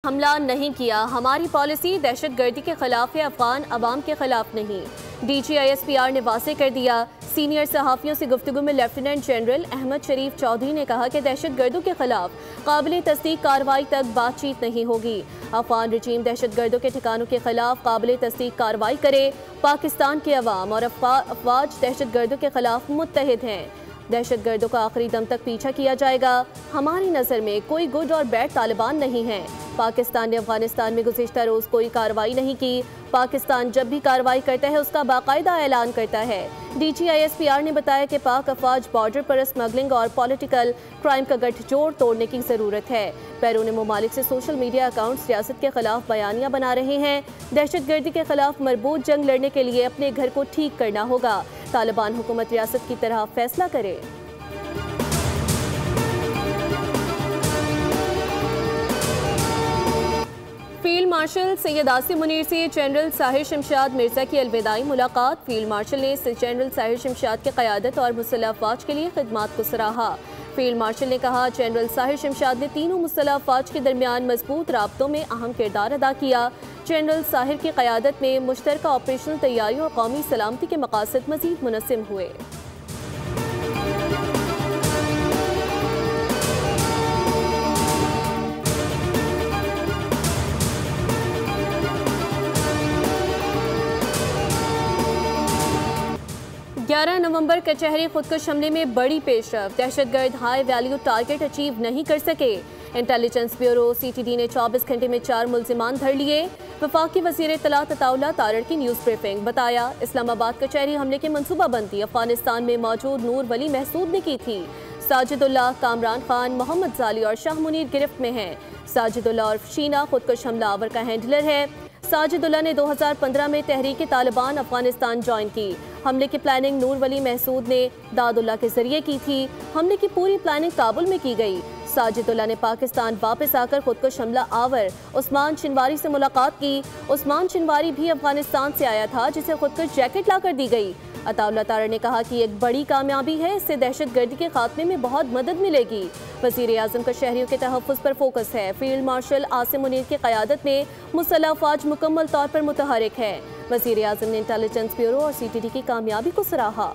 हमला नहीं किया। हमारी पॉलिसी दहशत गर्दी के खिलाफ है, अफगान अवाम के खिलाफ नहीं। DGISPR ने वाजे कर दिया। सीनियर सहाफ़ियों से गुफ्तगू में लेफ्टिनेंट जनरल अहमद शरीफ चौधरी ने कहा कि दहशत गर्दों के खिलाफ काबिल तस्दीक कार्रवाई तक बातचीत नहीं होगी। अफगान रजीम दहशत गर्दों के ठिकानों के खिलाफ काबिल तस्दीक कार्रवाई करे। पाकिस्तान के अवाम और अफवाज दहशत गर्दों के खिलाफ मुत्तहिद हैं। दहशत गर्दों का आखिरी दम तक पीछा किया जाएगा। हमारी नज़र में कोई गुड और बैड तालिबान नहीं है। पाकिस्तान ने अफगानिस्तान में गुज़िश्ता रोज़ कोई कार्रवाई नहीं की। पाकिस्तान जब भी कार्रवाई करता है उसका बाकायदा ऐलान करता है। DGISPR ने बताया कि पाक अफवाज बॉर्डर पर स्मगलिंग और पॉलिटिकल क्राइम का गठजोड़ तोड़ने की ज़रूरत है। बैरून मुमालिक से सोशल मीडिया अकाउंट्स रियासत के खिलाफ बयानियाँ बना रहे हैं। दहशत गर्दी के खिलाफ मरबूत जंग लड़ने के लिए अपने घर को ठीक करना होगा। तालिबान हुकूमत रियासत की तरह फैसला करे। फील्ड मार्शल सैयद आसिम मुनीर से जनरल साहिर शमशाद मिर्जा की अलविदाई मुलाकात। फील्ड मार्शल ने जनरल साहिर शमशाद की क़यादत और मुसल्लह अफवाज के लिए खिदमात को सराहा। फील्ड मार्शल ने कहा, जनरल साहिर शमशाद ने तीनों मुसल्लह अफवाज के दरमियान मजबूत राब्तों में अहम किरदार अदा किया। जनरल साहिर की क़यादत में मुश्तरका ऑपरेशनल तैयारियों और कौमी सलामती के मकासद मज़ीद मुनस्सिम हुए। 11 नवंबर कचहरी खुदकुश हमले में बड़ी पेशरफ। दहशतगर्द हाई वैल्यू टारगेट अचीव नहीं कर सके। इंटेलिजेंस ब्यूरो CTD ने 24 घंटे में 4 मुल्जिमान धर लिए। वफाकी वज़ीर इत्तलात अताउल्लाह तारड़ की न्यूज़ ब्रीफिंग। बताया, इस्लामाबाद कचहरी हमले की मनसूबाबंदी अफगानिस्तान में मौजूद नूर वली महसूद ने की थी। साजिदुल्लाह, कामरान खान, मोहम्मद जाली और शाह मुनीर गिरफ्त में हैं। साजिदुल्लाह और शीना खुदकुश हमलावर का हैंडलर है। साजिदुल्लाह ने 2015 में तहरीक तालिबान अफगानिस्तान ज्वाइन की। हमले की प्लानिंग नूर वली महसूद ने दादुल्लाह के जरिए की थी। हमले की पूरी प्लानिंग काबुल में की गई। साजिदुल्लाह ने पाकिस्तान वापस आकर खुदकुश हमला आवर उस्मान शिनवारी से मुलाकात की। उस्मान शिनवारी भी अफगानिस्तान से आया था, जिसे खुदकुश जैकेट लाकर दी गई। अताउल्लाह तारड़ ने कहा कि एक बड़ी कामयाबी है, इससे दहशत गर्दी के खात्मे में बहुत मदद मिलेगी। वज़ीर आज़म का शहरियों के तहफ़्फ़ुज़ पर फोकस है। फील्ड मार्शल आसिम मुनीर की क़यादत में मुसल्लह अफ़वाज मुकम्मल तौर पर मुतहरिक है। वज़ीर आज़म ने इंटेलिजेंस ब्यूरो और CTD की कामयाबी को सराहा।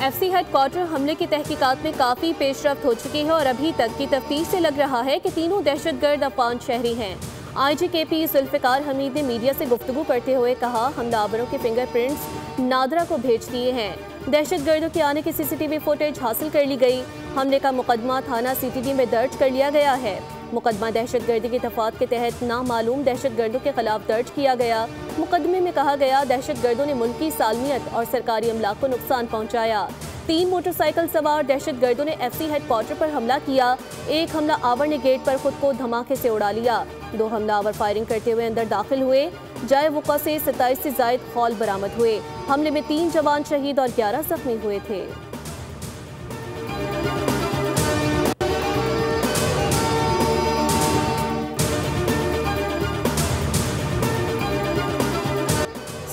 FC हेडक्वार्टर हमले की तहकीकात में काफ़ी पेशरफ्त हो चुकी है और अभी तक की तफ्तीश से लग रहा है कि तीनों दहशतगर्द अफगान शहरी हैं। IGKP जुल्फ़िकार हमीद ने मीडिया से गुफ्तगू करते हुए कहा, हमलावरों के फिंगरप्रिंट्स नादरा को भेज दिए हैं। दहशतगर्दों के आने की CCTV फुटेज हासिल कर ली गई। हमले का मुकदमा थाना CTD में दर्ज कर लिया गया है। मुकदमा दहशतगर्दी की दफात के तहत नामालूम दहशतगर्दों के खिलाफ दर्ज किया गया। मुकदमे में कहा गया, दहशतगर्दों ने मुल्की सालमियत और सरकारी अमलाक को नुकसान पहुंचाया। 3 मोटरसाइकिल सवार दहशतगर्दों ने FC हेडक्वार्टर पर हमला किया। एक हमला आवर ने गेट पर खुद को धमाके से उड़ा लिया। 2 हमलावर फायरिंग करते हुए अंदर दाखिल हुए। जाए वक़ा से 27 से ज़ायद खौल बरामद हुए। हमले में 3 जवान शहीद और 11 जख्मी हुए थे।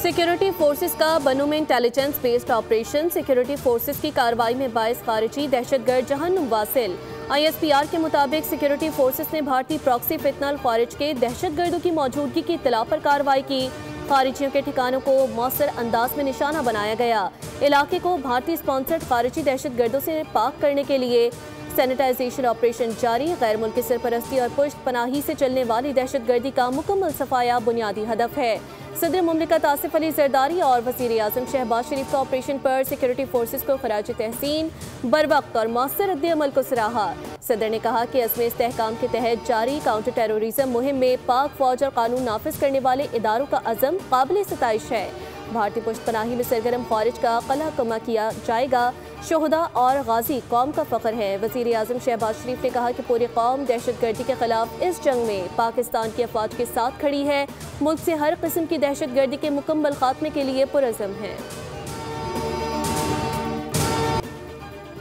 सिक्योरिटी फोर्सेस का बनू में intelligence based operation. Security forces की कार्रवाई में 22 खारिजी दहशतगर्द जहन्नुम वासिल। ISPR के मुताबिक सिक्योरिटी फोर्सेस ने भारतीय प्रॉक्सी फितनल खारिज के दहशतगर्दों की मौजूदगी की इत्तला पर कार्रवाई की। खारिजियों के ठिकानों को मौसर अंदाज में निशाना बनाया गया। इलाके को भारतीय स्पॉन्सर्ड खारिजी दहशतगर्दों से पाक करने के लिए सैनिटाइजेशन ऑपरेशन जारी। गैर मुल्की सरपरस्ती और पुश्त पनाही से चलने वाली दहशतगर्दी का मुकम्मल सफाया बुनियादी हदफ है। सदर मुमलिकत आसिफ अली जरदारी और वज़ीर आज़म शहबाज शरीफ का ऑपरेशन पर सिक्योरिटी फोर्सेस को खराज तहसीन, बरवक्त और मौसर रद्द-ए-अमल को सराहा। सदर ने कहा कि अज़्म इस्तेहकाम के तहत जारी काउंटर टेररिज्म मुहिम में पाक फौज और कानून नाफिज करने वाले इदारों का अज़म काबिल सताइश है। भारतीय पुश्त पनाही में सरगर्म खारिज का कला कमा किया जाएगा। शोहदा और गाजी कौम का फ़ख्र है। वज़ीर आज़म शहबाज शरीफ ने कहा कि पूरी कौम दहशतगर्दी के खिलाफ इस जंग में पाकिस्तान की अफवाज के साथ खड़ी है। मुल्क से हर किस्म की दहशतगर्दी के मुकम्मल खात्मे के लिए पुरअज़म है।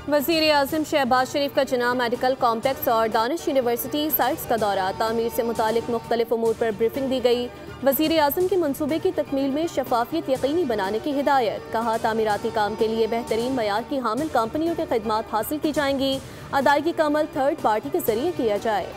वज़ीर आज़म शहबाज शरीफ का जिना मेडिकल कॉम्प्लेक्स और दानिश यूनिवर्सिटी साइट्स का दौरा। तामीर से मुतालिक मुख्तलिफ उमूर पर ब्रीफिंग दी गई। वज़ीर आज़म के मंसूबे की तकमील में शफाफियत यकीनी बनाने की हिदायत। कहा, तामीराती काम के लिए बेहतरीन मयार की हामिल कंपनियों की खिदमात हासिल की जाएंगी। अदायगी का अमल थर्ड पार्टी के जरिए किया जाए।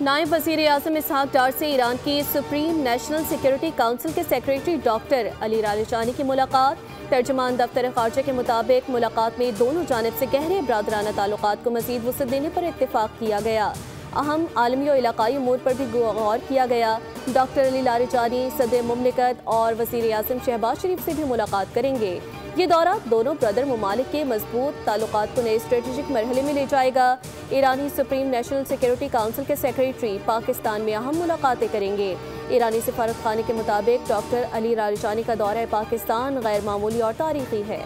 नायब वज़ीर आज़म इसहाक डार से ईरान की सुप्रीम नेशनल सिक्योरिटी काउंसिल के सेक्रेटरी डॉक्टर अली लारिजानी की मुलाकात। तर्जुमान दफ्तर ख़ारजा के मुताबिक मुलाकात में दोनों जानिब से गहरे बरादराना ताल्लुकात को मज़ीद वुसअत देने पर इत्तेफाक किया गया। अहम आलमी और इलाकाई उमूर पर भी गौर किया गया। डॉक्टर अली लारिजानी सदर मुमलिकत और वज़ीर आज़म शहबाज शरीफ से भी मुलाकात करेंगे। ये दौरा दोनों ब्रदर ममालिक के मजबूत ताल्लुकात को नए स्ट्रेटेजिक मरहले में ले जाएगा। ईरानी सुप्रीम नेशनल सिक्योरिटी काउंसिल के सेक्रेटरी पाकिस्तान में अहम मुलाकातें करेंगे। ईरानी सफारत खाने के मुताबिक डॉक्टर अली लारिजानी का दौरा पाकिस्तान गैर मामूली और तारीखी है।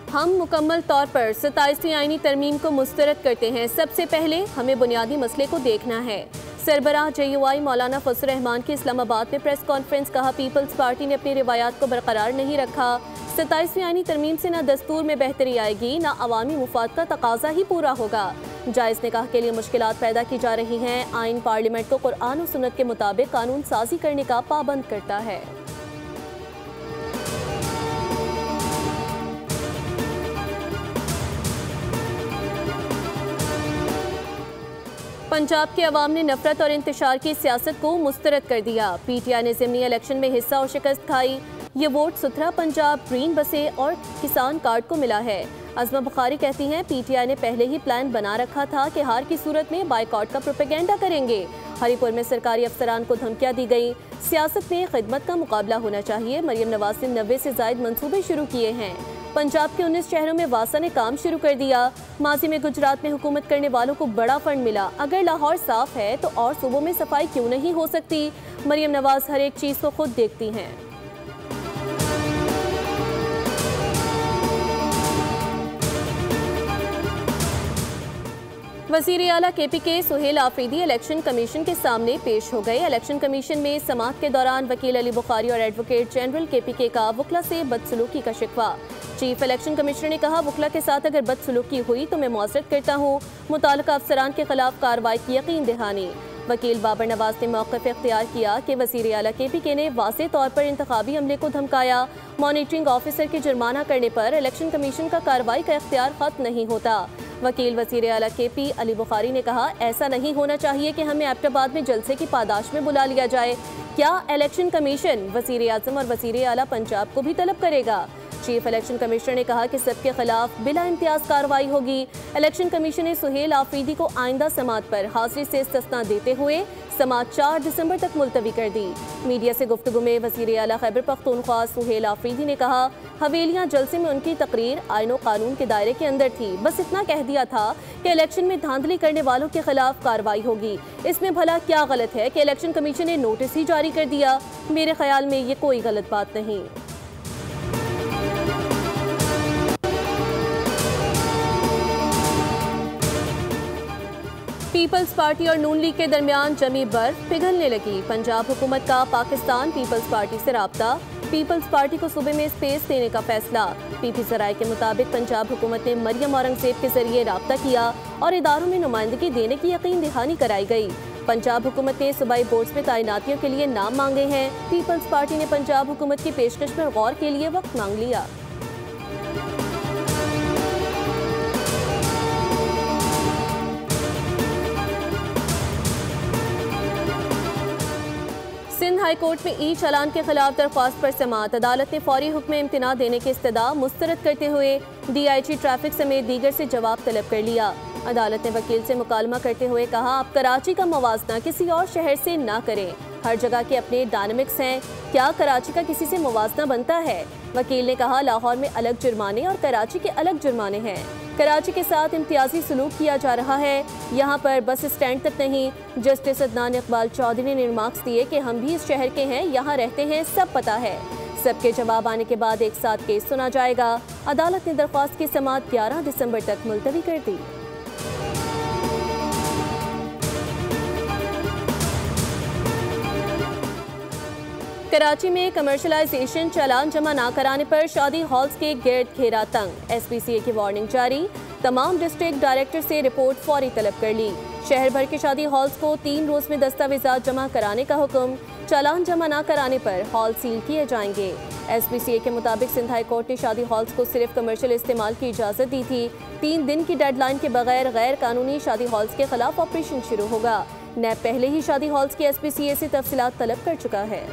हम मुकम्मल तौर पर 27वीं आईनी तरमीम को मुस्तरद करते हैं। सबसे पहले हमें बुनियादी मसले को देखना है। सरबराह JUI मौलाना फजल रहमान की इस्लामाबाद में प्रेस कॉन्फ्रेंस। कहा, पीपल्स पार्टी ने अपनी रिवायात को बरकरार नहीं रखा। 27वीं आईनी तरमीम से न दस्तूर में बेहतरी आएगी, न अवामी मुफाद का तकाजा ही पूरा होगा। जायज़ निकाह के लिए मुश्किलात पैदा की जा रही हैं। आइन पार्लियामेंट को कुरान और सुन्नत के मुताबिक कानून साजी करने का पाबंद करता है। पंजाब के अवाम ने नफरत और इंतशार की सियासत को मुस्तरद कर दिया। PTI ने ज़िमनी इलेक्शन में हिस्सा और शिकस्त खाई। ये वोट सुथरा पंजाब, ग्रीन बसें और किसान कार्ड को मिला है। अज़मा बुखारी कहती हैं, PTI ने पहले ही प्लान बना रखा था कि हार की सूरत में बाइकआउट का प्रोपेगेंडा करेंगे। हरीपुर में सरकारी अफसरान को धमकियां दी गई। सियासत में खिदमत का मुकाबला होना चाहिए। मरियम नवाज ने 90 से ज़ायद मंसूबे शुरू किए हैं। पंजाब के 19 शहरों में वासा ने काम शुरू कर दिया। माजी में गुजरात में हुकूमत करने वालों को बड़ा फंड मिला। अगर लाहौर साफ है तो और सूबों में सफाई क्यों नहीं हो सकती? मरियम नवाज हर एक चीज़ को खुद देखती हैं। वज़ीर आला KPK Sohail Afridi election commission के सामने पेश हो गए। इलेक्शन कमीशन में समाअत के दौरान वकील अली बुखारी और एडवोकेट जनरल KPK का वकला से बदसलूकी का शिकवा। चीफ इलेक्शन कमिश्नर ने कहा, वकला के साथ अगर बदसलूकी हुई तो मैं मुआज़रत करता हूँ। मुताल्लिका अफसरान के खिलाफ कार्रवाई की यकीन दहानी। वकील बाबर नवाज ने मौक़िफ़ इख्तियार किया कि वज़ीर आला KPK ने वाज़ेह तौर पर इंतखाबी अमले को धमकाया। मॉनिटरिंग ऑफिसर के जुर्माना करने पर इलेक्शन कमीशन का कार्रवाई का इख्तियार खत्म नहीं होता। वकील वज़ीर आला KP अली बुखारी ने कहा, ऐसा नहीं होना चाहिए कि हमें एबटाबाद में जलसे की पादाश में बुला लिया जाए। क्या इलेक्शन कमीशन वज़ीर आज़म और वज़ीर आला पंजाब को भी तलब करेगा? चीफ इलेक्शन कमिश्नर ने कहा कि सबके खिलाफ बिला इम्तियाज कार्रवाई होगी। इलेक्शन कमीशन ने सुहेल आफरीदी को आइंदा समाअत पर हाजिरी से इस्तिस्ना देते हुए समाअत 4 दिसंबर तक मुलतवी कर दी। मीडिया से गुफ्तगू में वज़ीर आला खैबर पख्तूनख्वा सुहेल आफरीदी ने कहा, हवेलियां जलसे में उनकी तकरीर आईन और कानून के दायरे के अंदर थी। बस इतना कह दिया था कि इलेक्शन में धांधली करने वालों के खिलाफ कार्रवाई होगी। इसमें भला क्या गलत है कि इलेक्शन कमीशन ने नोटिस ही जारी कर दिया? मेरे ख्याल में ये कोई गलत बात नहीं। पीपल्स पार्टी और नून लीग के दरमियान जमी बर्फ पिघलने लगी। पंजाब हुकूमत का पाकिस्तान पीपल्स पार्टी से राब्ता। पीपल्स पार्टी को सूबे में स्पेस देने का फैसला। PP ज़राए के मुताबिक पंजाब हुकूमत ने मरियम औरंगज़ेब के जरिए राब्ता किया और इदारों में नुमाइंदगी देने की यकीन दहानी कराई गई। पंजाब हुकूमत ने सूबाई बोर्ड्स में तैनातियों के लिए नाम मांगे हैं। पीपल्स पार्टी ने पंजाब हुकूमत की पेशकश पर गौर के लिए वक्त मांग लिया। सिंध हाई कोर्ट में ई चालान के खिलाफ दरख्वास्त पर समाअत। अदालत ने फौरी हुक्म इम्तिना देने की इस्तदा मुस्तरद करते हुए DIG ट्रैफिक समेत दीगर से जवाब तलब कर लिया। अदालत ने वकील से मुकालमा करते हुए कहा, आप कराची का मवाजना किसी और शहर से ना करें। हर जगह के अपने डायनामिक्स हैं, क्या कराची का किसी से मुवाजना बनता है? वकील ने कहा, लाहौर में अलग जुर्माने और कराची के अलग जुर्माने हैं। कराची के साथ इम्तियाजी सलूक किया जा रहा है, यहाँ पर बस स्टैंड तक नहीं। जस्टिस अदनान इकबाल चौधरी ने रिमार्क्स दिए कि हम भी इस शहर के हैं, यहाँ रहते हैं, सब पता है। सबके जवाब आने के बाद एक साथ केस सुना जाएगा। अदालत ने दरख्वास्त की समाअत 11 दिसंबर तक मुलतवी कर दी। कराची में कमर्शलाइजेशन चालान जमा न कराने पर शादी हॉल्स के गिर्द घेरा तंग। SPCA की वार्निंग जारी, तमाम डिस्ट्रिक्ट डायरेक्टर से रिपोर्ट फौरी तलब कर ली। शहर भर के शादी हॉल्स को 3 रोज में दस्तावेजात जमा कराने का हुक्म। चालान जमा न कराने पर हॉल सील किए जाएंगे। SPCA के मुताबिक सिंध हाई कोर्ट ने शादी हॉल्स को सिर्फ कमर्शियल इस्तेमाल की इजाज़त दी थी। 3 दिन की डेडलाइन के बगैर गैर कानूनी शादी हॉल्स के खिलाफ ऑपरेशन शुरू होगा। नैब पहले ही शादी हॉल्स की SPCA से तफसीलात तलब कर चुका है।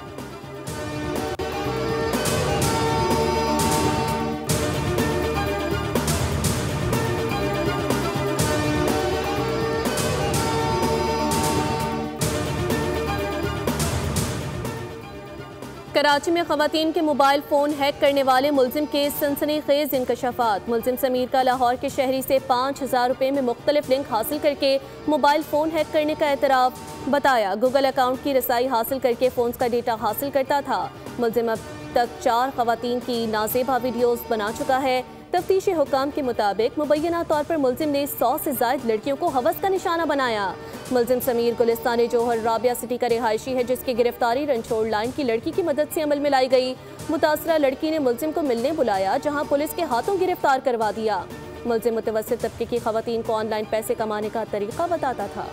कराची में खवातीन के मोबाइल फ़ोन हैक करने वाले मुलजिम के सनसनीखेज इंकशाफात। मुलजिम समीर का लाहौर के शहरी से 5000 रुपये में मुख्तलिफ लिंक हासिल करके मोबाइल फ़ोन हैक करने का एतराफ़। बताया, गूगल अकाउंट की रसाई हासिल करके फ़ोन्स का डेटा हासिल करता था। मुलजिम अब तक 4 खवातीन की नाजेबा वीडियोज़ बना चुका है। तफ्तीशी हुकाम के मुताबिक मुबैना तौर पर मुलजिम ने 100 से ज़ायद लड़कियों को हवस का निशाना बनाया। मुलजिम समीर गुलिस्तान जोहर राबिया सिटी का रिहायशी है, जिसकी गिरफ्तारी रनछोड़ लाइन की लड़की की मदद से अमल में लाई गई। मुतासरा लड़की ने मुलजिम को मिलने बुलाया, जहां पुलिस के हाथों गिरफ्तार करवा दिया। मुलजिम मुतवस्सित तबके की खवातीन को ऑनलाइन पैसे कमाने का तरीका बताता था।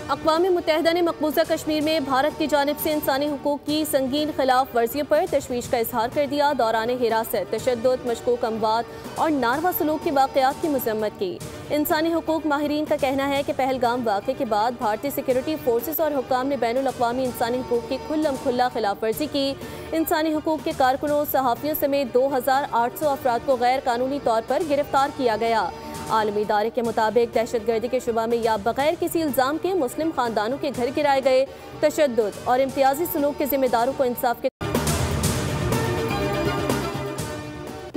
अक़वाम मुत्तहिदा ने मकबूजा कश्मीर में भारत की जानिब से इंसानी हुकूक की संगीन खिलाफ वर्जियों पर तशवीश का इजहार कर दिया। दौरान हिरासत, तशद्दुद, मशकूक अमवात और नारवा सलूक के वाक़यात की मज़म्मत की। इंसानी हुकूक माहिरीन का कहना है कि पहलगाम वाक़े के बाद भारतीय सिक्योरिटी फोर्सेस और हुक्काम ने बैनुल अक़वामी इंसानी हुकूक की खुल्लम खुल्ला खिलाफ वर्जी की। इंसानी हुकूक के कारकुनों, सहाफ़ियों समेत 2800 अफराद को गैर कानूनी तौर पर गिरफ्तार किया गया। आलमी इदारे के मुताबिक दहशतगर्दी के शुबा में या बगैर किसी इल्ज़ाम के मुस्लिम खानदानों के घर गिराए गए। तशद्दुद और इम्तियाजी सलूक के जिम्मेदारों को इंसाफ के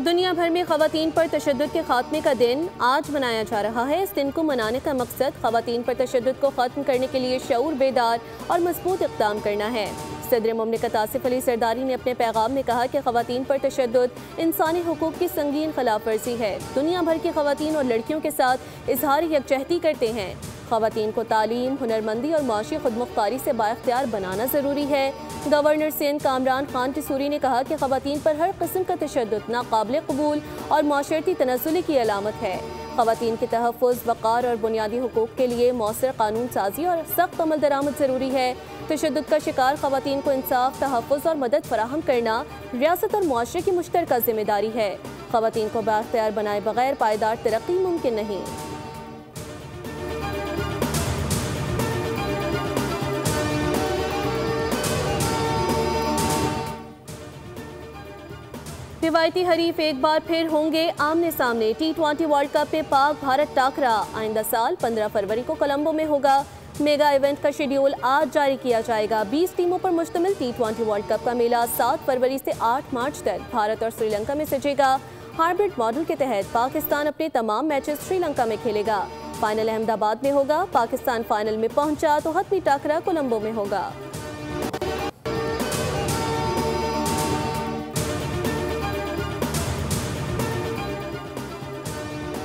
दुनिया भर में खवातीन पर तशद्दुद के खात्मे का दिन आज मनाया जा रहा है। इस दिन को मनाने का मकसद खवातीन पर तशद्दुद को ख़त्म करने के लिए शऊर बेदार और मजबूत इक़दाम करना है। सदर मुमलिकत आसिफ अली सरदारी ने अपने पैगाम में कहा कि खवातीन पर तशद्दुद इंसानी हुकूक की संगीन खिलाफ वर्जी है। दुनिया भर की खवातीन और लड़कियों के साथ इजहार यकजहती करते हैं। खवातीन को तालीम, हुनरमंदी और माशी खुदमुख्तारी से बाइख्तियार बनाना ज़रूरी है। गवर्नर सिंध कामरान खान टिसूरी ने कहा कि खवातीन पर हर किस्म का तशद्दुद नाकाबिल कबूल और माशरती तनज़्ज़ुली की अलामत है। खवातीन के तहफ़्फ़ुज़, वक़ार और बुनियादी हुकूक के लिए मौसर कानून साजी और सख्त अमल दरामद ज़रूरी है। तशद्दुद का शिकार खवातीन को इंसाफ, तहफ़्फ़ुज़ और मदद फराहम करना रियासत और मुआशरे की मुश्तरका जिम्मेदारी है। खवातीन को बाइख्तियार बनाए बगैर पायदार तरक्की मुमकिन नहीं। रिवायती हरीफ एक बार फिर होंगे आमने सामने। T20 वर्ल्ड कप में पाक भारत टाकरा आइंदा साल 15 फरवरी को कोलंबो में होगा। मेगा इवेंट का शेड्यूल आज जारी किया जाएगा। 20 टीमों पर मुश्तमिल T20 वर्ल्ड कप का मेला 7 फरवरी से 8 मार्च तक भारत और श्रीलंका में सजेगा। हाइब्रिड मॉडल के तहत पाकिस्तान अपने तमाम मैचेस श्रीलंका में खेलेगा। फाइनल अहमदाबाद में होगा। पाकिस्तान फाइनल में पहुंचा तो हतमी टाकरा कोलंबो में होगा।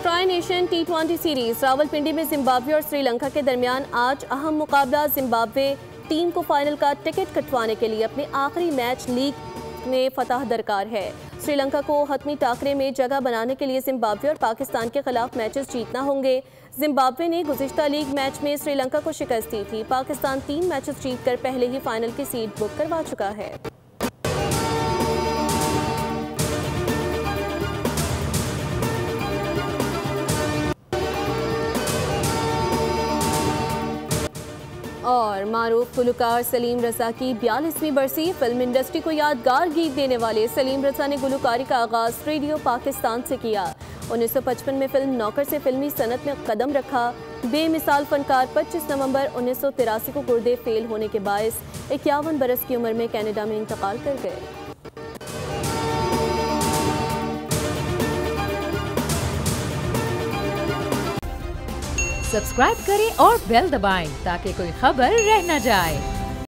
Tri nation T20 series Rawalpindi में जिम्बाब्वे और श्रीलंका के दरमियान आज अहम मुकाबला। जिम्बाब्वे टीम को फाइनल का टिकट कटवाने के लिए अपने आखिरी मैच लीग में फतह दरकार है। श्रीलंका को हतमी टाकरे में जगह बनाने के लिए जिम्बाब्वे और पाकिस्तान के खिलाफ मैचेस जीतना होंगे। जिम्बाब्वे ने गुज़िश्ता लीग मैच में श्रीलंका को शिकस्त दी थी। पाकिस्तान 3 मैचेस जीतकर पहले ही फाइनल की सीट बुक करवा चुका है। और मारूफ गुलकार सलीम रज़ा की 42वीं बरसी। फिल्म इंडस्ट्री को यादगार गीत देने वाले सलीम रज़ा ने गुलकारी का आगाज़ रेडियो पाकिस्तान से किया। 1955 में फिल्म नौकर से फिल्मी सनत में कदम रखा। बेमिसाल फनकार 25 नवंबर 1983 को गुर्दे फेल होने के बायस 51 बरस की उम्र में कनाडा में इंतकाल कर गए। सब्सक्राइब करें और बेल दबाएं ताकि कोई खबर रह न जाए।